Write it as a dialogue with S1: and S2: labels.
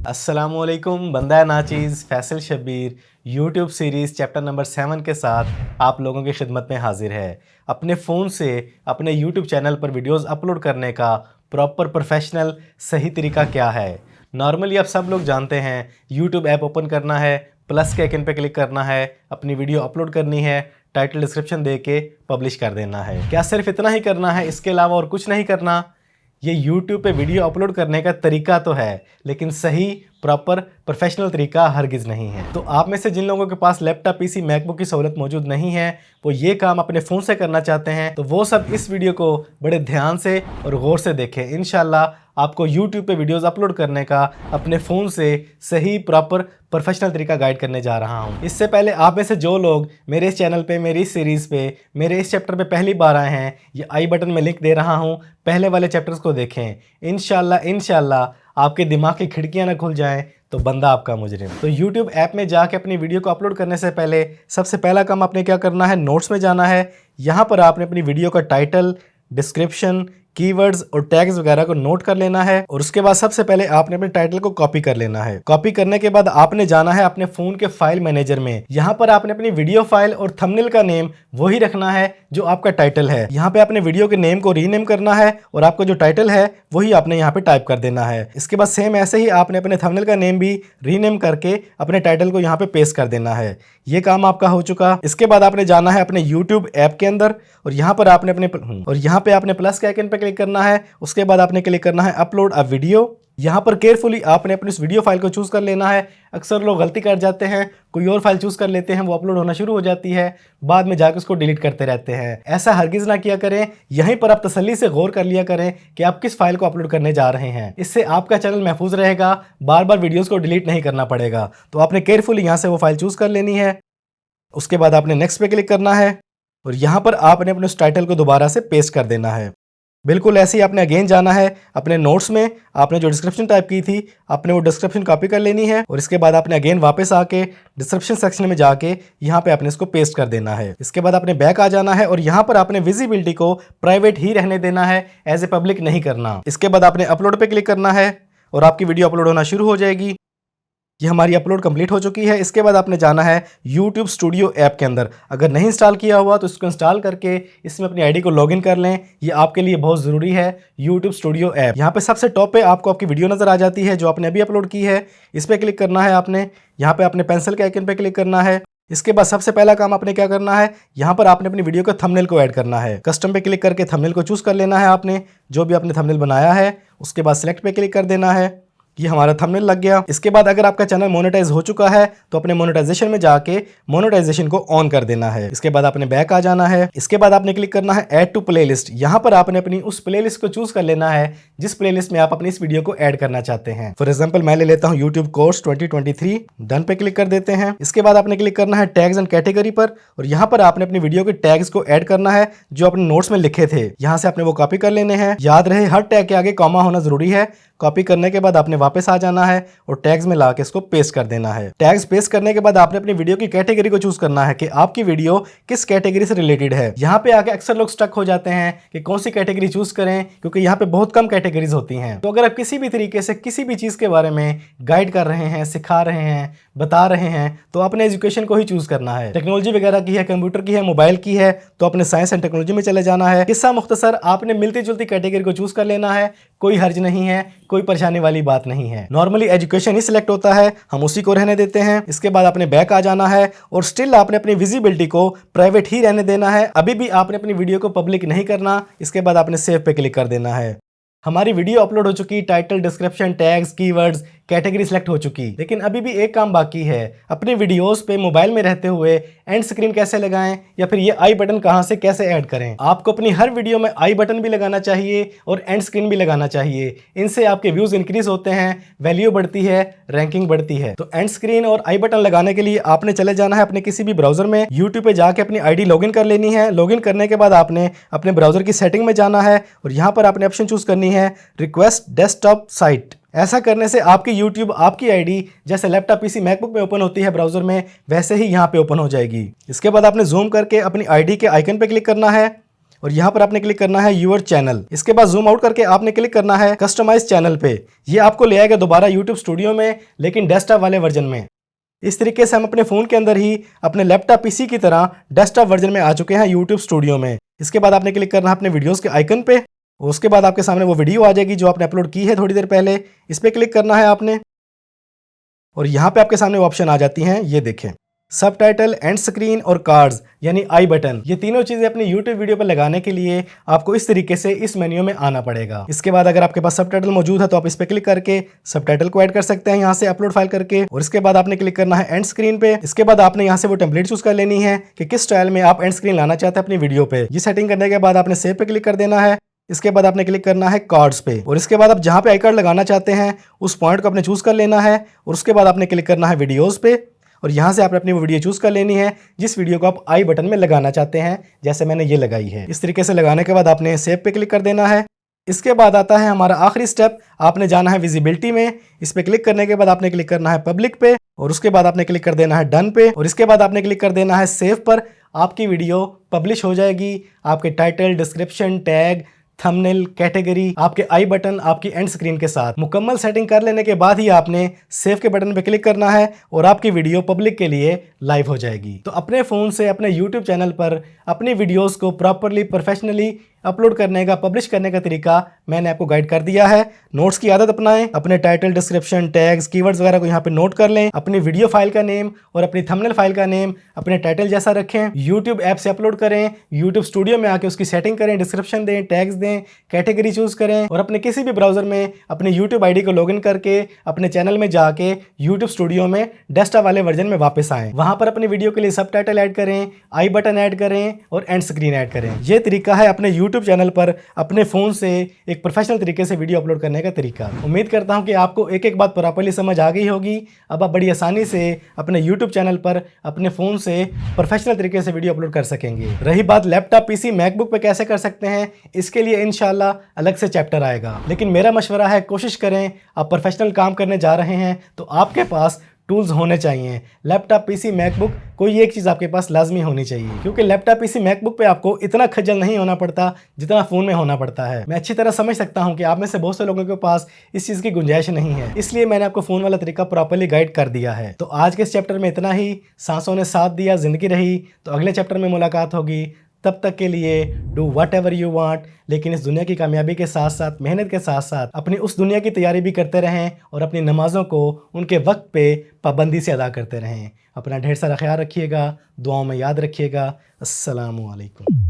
S1: अस्सलामुअलैकुम, बंदा नाचीज़ Faisal Shabbir YouTube series chapter number 7 के साथ आप लोगों की खिदमत में हाजिर है। अपने फ़ोन से अपने यूट्यूब चैनल पर वीडियोस अपलोड करने का प्रॉपर प्रोफेशनल सही तरीका क्या है। नॉर्मली आप सब लोग जानते हैं, यूट्यूब ऐप ओपन करना है, प्लस के आइकन पे क्लिक करना है, अपनी वीडियो अपलोड करनी है, टाइटल डिस्क्रिप्शन दे के पब्लिश कर देना है। क्या सिर्फ इतना ही करना है, इसके अलावा और कुछ नहीं करना? ये YouTube पे वीडियो अपलोड करने का तरीका तो है, लेकिन सही प्रॉपर प्रोफेशनल तरीका हरगिज़ नहीं है। तो आप में से जिन लोगों के पास लैपटॉप, पीसी, मैकबुक की सहूलत मौजूद नहीं है, वो ये काम अपने फ़ोन से करना चाहते हैं, तो वो सब इस वीडियो को बड़े ध्यान से और गौर से देखें। इंशाल्लाह आपको YouTube पे वीडियोस अपलोड करने का अपने फ़ोन से सही प्रॉपर प्रोफेशनल तरीका गाइड करने जा रहा हूँ। इससे पहले आप में से जो लोग मेरे इस चैनल पे, मेरी इस सीरीज़ पे, मेरे इस चैप्टर पे पहली बार आए हैं, ये आई बटन में लिंक दे रहा हूँ, पहले वाले चैप्टर्स को देखें। इंशाल्लाह आपके दिमाग की खिड़कियाँ ना खुल जाएँ तो बंदा आपका मुजरिम। तो YouTube ऐप में जाके अपनी वीडियो को अपलोड करने से पहले सबसे पहला काम आपने क्या करना है, नोट्स में जाना है। यहाँ पर आपने अपनी वीडियो का टाइटल, डिस्क्रिप्शन, कीवर्ड्स और टैग्स वगैरह को नोट कर लेना है और उसके बाद सबसे पहले आपने अपने टाइटल को कॉपी कर लेना है। कॉपी करने के बाद आपने जाना है अपने फोन के फाइल मैनेजर में। यहाँ पर आपने अपनी वीडियो फाइल और थंबनेल का नेम वही रखना है जो आपका टाइटल है। यहाँ पे अपने वीडियो के नेम को रीनेम करना है और आपका जो टाइटल है वही आपने यहाँ पे टाइप कर देना है। इसके बाद सेम ऐसे ही आपने अपने थंबनेल का नेम भी रीनेम करके अपने टाइटल को यहाँ पे पेस्ट कर देना है। ये काम आपका हो चुका। इसके बाद आपने जाना है अपने YouTube ऐप के अंदर और यहाँ पर आपने अपने प्लस के आइकन पे क्लिक करना है। उसके बाद आपने क्लिक करना है अपलोड अ वीडियो। यहाँ पर केयरफुली आपने अपनी उस वीडियो फाइल को चूज़ कर लेना है। अक्सर लोग गलती कर जाते हैं, कोई और फाइल चूज़ कर लेते हैं, वो अपलोड होना शुरू हो जाती है, बाद में जाकर उसको डिलीट करते रहते हैं। ऐसा हरगिज़ ना किया करें। यहीं पर आप तसल्ली से गौर कर लिया करें कि आप किस फाइल को अपलोड करने जा रहे हैं। इससे आपका चैनल महफूज रहेगा, बार बार वीडियोज़ को डिलीट नहीं करना पड़ेगा। तो आपने केयरफुली यहाँ से वो फाइल चूज़ कर लेनी है। उसके बाद आपने नेक्स्ट पे क्लिक करना है और यहाँ पर आपने अपने उस टाइटल को दोबारा से पेस्ट कर देना है। बिल्कुल ऐसे ही आपने अगेन जाना है अपने नोट्स में। आपने जो डिस्क्रिप्शन टाइप की थी, आपने वो डिस्क्रिप्शन कॉपी कर लेनी है और इसके बाद आपने अगेन वापस आके डिस्क्रिप्शन सेक्शन में जाके यहाँ पे आपने इसको पेस्ट कर देना है। इसके बाद आपने बैक आ जाना है और यहाँ पर आपने विजिबिलिटी को प्राइवेट ही रहने देना है, एज ए पब्लिक नहीं करना। इसके बाद आपने अपलोड पे क्लिक करना है और आपकी वीडियो अपलोड होना शुरू हो जाएगी। ये हमारी अपलोड कंप्लीट हो चुकी है। इसके बाद आपने जाना है YouTube स्टूडियो ऐप के अंदर। अगर नहीं इंस्टॉल किया हुआ तो इसको इंस्टॉल करके इसमें अपनी आईडी को लॉगिन कर लें। ये आपके लिए बहुत ज़रूरी है। YouTube स्टूडियो ऐप, यहाँ पे सबसे टॉप पे आपको आपकी वीडियो नज़र आ जाती है जो आपने अभी अपलोड की है। इस पर क्लिक करना है आपने। यहाँ पे आपने पेंसिल के आइकन पे क्लिक करना है। इसके बाद सबसे पहला काम आपने क्या करना है, यहाँ पर आपने अपनी वीडियो का थंबनेल को ऐड करना है। कस्टम पे क्लिक करके थंबनेल को चूज़ कर लेना है आपने, जो भी आपने थंबनेल बनाया है। उसके बाद सिलेक्ट पे क्लिक कर देना है। ये हमारा थंबनेल लग गया। इसके बाद अगर आपका चैनल मोनेटाइज हो चुका है तो अपने मोनेटाइजेशन में जाके मोनेटाइजेशन को ऑन कर देना है। इसके बाद आपने बैक आ जाना है। इसके बाद आपने क्लिक करना है ऐड टू प्लेलिस्ट। यहाँ पर आपने अपनी उस प्लेलिस्ट को चूज कर लेना है जिस प्लेलिस्ट में आप अपनी इस वीडियो को ऐड करना चाहते हैं। फॉर एग्जाम्पल मैं ले लेता हूँ YouTube कोर्स 2023। डन पे क्लिक कर देते हैं। इसके बाद आपने क्लिक करना है टैग्स एंड कैटेगरी पर और यहाँ पर आपने अपनी वीडियो के टैग्स को ऐड करना है जो अपने नोट्स में लिखे थे। यहाँ से आपने वो कॉपी कर लेने हैं। याद रहे हर टैग के आगे कॉमा होना जरूरी है। कॉपी करने के बाद आपने वापस आ जाना है और टैग्स में लाके इसको पेस्ट कर देना है। टैग्स पेस्ट करने के बाद आपने अपनी वीडियो की कैटेगरी को चूज करना है कि आपकी वीडियो किस कैटेगरी से रिलेटेड है। यहाँ पे आके अक्सर लोग स्टक हो जाते हैं कि कौन सी कैटेगरी चूज करें, क्योंकि यहाँ पे बहुत कम कैटेगरीज होती हैं। तो अगर आप किसी भी तरीके से किसी भी चीज के बारे में गाइड कर रहे हैं, सिखा रहे हैं, बता रहे हैं, तो अपने एजुकेशन को ही चूज करना है। टेक्नोलॉजी वगैरह की है, कंप्यूटर की है, मोबाइल की है, तो अपने साइंस एंड टेक्नोलॉजी में चले जाना है। किस्सा मुख्तसर आपने मिलती जुलती कैटेगरी को चूज कर लेना है। कोई हर्ज नहीं है, कोई परेशानी वाली बात नहीं है। नॉर्मली एजुकेशन ही सिलेक्ट होता है, हम उसी को रहने देते हैं। इसके बाद आपने बैक आ जाना है और स्टिल आपने अपनी विजिबिलिटी को प्राइवेट ही रहने देना है। अभी भी आपने अपनी वीडियो को पब्लिक नहीं करना। इसके बाद आपने सेव पे क्लिक कर देना है। हमारी वीडियो अपलोड हो चुकी, title, description, tags, keywords, category select हो चुकी, लेकिन अभी भी एक काम बाकी है। अपने वीडियोस पे मोबाइल में रहते हुए एंड स्क्रीन कैसे लगाएं या फिर ये आई बटन कहां से कैसे ऐड करें। आपको अपनी हर वीडियो में आई बटन भी लगाना चाहिए और एंड स्क्रीन भी लगाना चाहिए। इनसे आपके व्यूज इंक्रीज होते हैं, वैल्यू बढ़ती है, रैंकिंग बढ़ती है। तो एंड स्क्रीन और आई बटन लगाने के लिए आपने चले जाना है अपने किसी भी ब्राउजर में। यूट्यूब पे जाके अपनी आईडी लॉगिन कर लेनी है। लॉगिन करने के बाद आपने अपने ब्राउजर की सेटिंग में जाना है और यहाँ पर आपने ऑप्शन चूज करनी है रिक्वेस्ट डेस्कटॉप साइट। ऐसा करने से आपकी YouTube, आपकी आईडी जैसे लैपटॉप, पीसी, मैकबुक में ओपन होती है ब्राउजर में, वैसे ही यहाँ पे ओपन हो जाएगी। इसके बाद आपने जूम करके अपनी आईडी के आइकन पे क्लिक करना है और यहाँ पर आपने क्लिक करना है यूर चैनल। इसके बाद जूम आउट करके आपने क्लिक करना है कस्टमाइज चैनल पे। ये आपको ले आएगा दोबारा यूट्यूब स्टूडियो में, लेकिन डेस्कटॉप वाले वर्जन में। इस तरीके से हम अपने फ़ोन के अंदर ही अपने लैपटॉप पीसी की तरह डेस्कटॉप वर्जन में आ चुके हैं यूट्यूब स्टूडियो में। इसके बाद आपने क्लिक करना है अपने वीडियोस के आइकन पे, और उसके बाद आपके सामने वो वीडियो आ जाएगी जो आपने अपलोड की है थोड़ी देर पहले। इस पर क्लिक करना है आपने, और यहाँ पे आपके सामने ऑप्शन आ जाती हैं, ये देखें, सबटाइटल, एंड स्क्रीन और कार्ड्स यानी आई बटन। ये तीनों चीजें अपनी YouTube वीडियो पर लगाने के लिए आपको इस तरीके से इस मेन्यू में आना पड़ेगा। इसके बाद अगर आपके पास सबटाइटल मौजूद है तो आप इस पे क्लिक करके सबटाइटल को ऐड कर सकते हैं यहाँ से अपलोड फाइल करके। और इसके बाद आपने क्लिक करना है एंड स्क्रीन पे। इसके बाद आपने यहाँ से वो टेम्पलेट चूज कर लेनी है कि किस स्टाइल में आप एंड स्क्रीन लाना चाहते हैं अपनी वीडियो पे। ये सेटिंग करने के बाद आपने सेव पे क्लिक कर देना है। इसके बाद आपने क्लिक करना है कार्ड्स पे, और इसके बाद आप जहाँ पे आई कार्ड लगाना चाहते हैं उस पॉइंट को आपने चूज कर लेना है। और उसके बाद आपने क्लिक करना है वीडियोस पे, और यहाँ से आपने अपनी वो वीडियो चूज कर लेनी है जिस वीडियो को आप आई बटन में लगाना चाहते हैं, जैसे मैंने ये लगाई है। इस तरीके से लगाने के बाद आपने सेव पे क्लिक कर देना है। इसके बाद आता है हमारा आखिरी स्टेप, आपने जाना है विजिबिलिटी में। इस पे क्लिक करने के बाद आपने क्लिक करना है पब्लिक पे, और उसके बाद आपने क्लिक कर देना है डन पे, और इसके बाद आपने क्लिक कर देना है सेव पर। आपकी वीडियो पब्लिश हो जाएगी आपके title, description, tag, thumbnail, category, आपके आई बटन, आपकी एंड स्क्रीन के साथ। मुकम्मल सेटिंग कर लेने के बाद ही आपने सेव के बटन पे क्लिक करना है और आपकी वीडियो पब्लिक के लिए लाइव हो जाएगी। तो अपने फ़ोन से अपने यूट्यूब चैनल पर अपनी वीडियोस को प्रॉपरली, प्रोफेशनली अपलोड करने का, पब्लिश करने का तरीका मैंने आपको गाइड कर दिया है। नोट्स की आदत अपनाएं, अपने टाइटल, डिस्क्रिप्शन, टैग्स, कीवर्ड्स वगैरह को यहाँ पे नोट कर लें। अपनी वीडियो फाइल का नेम और अपनी थंबनेल फाइल का नेम अपने टाइटल जैसा रखें। यूट्यूब ऐप से अपलोड करें, यूट्यूब स्टूडियो में आके उसकी सेटिंग करें, डिस्क्रिप्शन दें, टैग्स दें, कैटेगरी चूज करें, और अपने किसी भी ब्राउजर में अपने यूट्यूब आईडी को लॉगिन करके अपने चैनल में जाके यूट्यूब स्टूडियो में डेस्कटॉप वाले वर्जन में वापस आएं। वहां पर अपनी वीडियो के लिए सबटाइटल ऐड करें, आई बटन ऐड करें और एंड स्क्रीन ऐड करें। ये तरीका है अपने यूट्यूब चैनल पर अपने फोन से एक प्रोफेशनल तरीके से वीडियो अपलोड करने का तरीका। उम्मीद करता हूं कि आपको एक एक बात प्रॉपर्ली समझ आ गई होगी। अब आप बड़ी आसानी से अपने यूट्यूब चैनल पर अपने फोन से प्रोफेशनल तरीके से वीडियो अपलोड कर सकेंगे। रही बात लैपटॉप, पीसी, मैकबुक पे कैसे कर सकते हैं, इसके लिए इंशाल्लाह अलग से चैप्टर आएगा। लेकिन मेरा मशवरा है, कोशिश करें, आप प्रोफेशनल काम करने जा रहे हैं तो आपके पास टूल्स होने चाहिए। लैपटॉप, पीसी, मैकबुक, कोई एक चीज़ आपके पास लाजमी होनी चाहिए, क्योंकि लैपटॉप, पीसी, मैकबुक पे आपको इतना खज्जल नहीं होना पड़ता जितना फ़ोन में होना पड़ता है। मैं अच्छी तरह समझ सकता हूँ कि आप में से बहुत से लोगों के पास इस चीज़ की गुंजाइश नहीं है, इसलिए मैंने आपको फ़ोन वाला तरीका प्रॉपर्ली गाइड कर दिया है। तो आज के इस चैप्टर में इतना ही। सांसों ने साथ दिया, ज़िंदगी रही, तो अगले चैप्टर में मुलाकात होगी। तब तक के लिए do what ever you want, लेकिन इस दुनिया की कामयाबी के साथ साथ, मेहनत के साथ साथ अपनी उस दुनिया की तैयारी भी करते रहें और अपनी नमाज़ों को उनके वक्त पे पाबंदी से अदा करते रहें। अपना ढेर सारा ख्याल रखिएगा, दुआओं में याद रखिएगा। अस्सलामु अलैकुम।